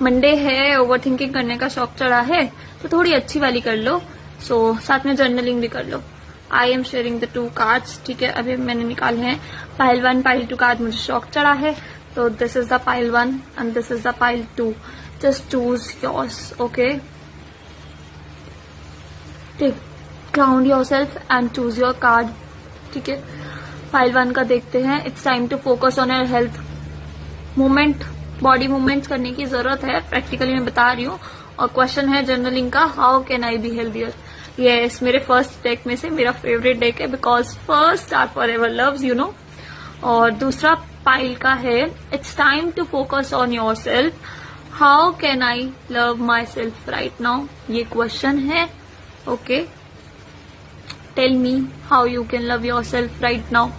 Monday है, over thinking करने का शौक चढ़ा है तो थोड़ी अच्छी वाली कर लो। सो साथ में जर्नलिंग भी कर लो। I am sharing the 2 cards, ठीक है। अभी मैंने निकाले हैं पाइल 1 पाइल 2 कार्ड, मुझे शौक चढ़ा है तो this is the pile 1 and this is the pile 2। Just choose yours, okay. Take ground yourself and choose your card, ठीक है। पाइल 1 का देखते हैं। It's time to focus on your health. Movement, body movements करने की जरूरत है, practically मैं बता रही हूँ। और क्वेश्चन है जर्नलिंग का, how can I be healthier. Yes, मेरे फर्स्ट डेक में से मेरा फेवरेट डेक है, because first star forever loves, you know. और दूसरा पाइल का है, it's time to focus on yourself, how can I love myself right now. ये क्वेश्चन है, okay. Tell me how you can love yourself right now.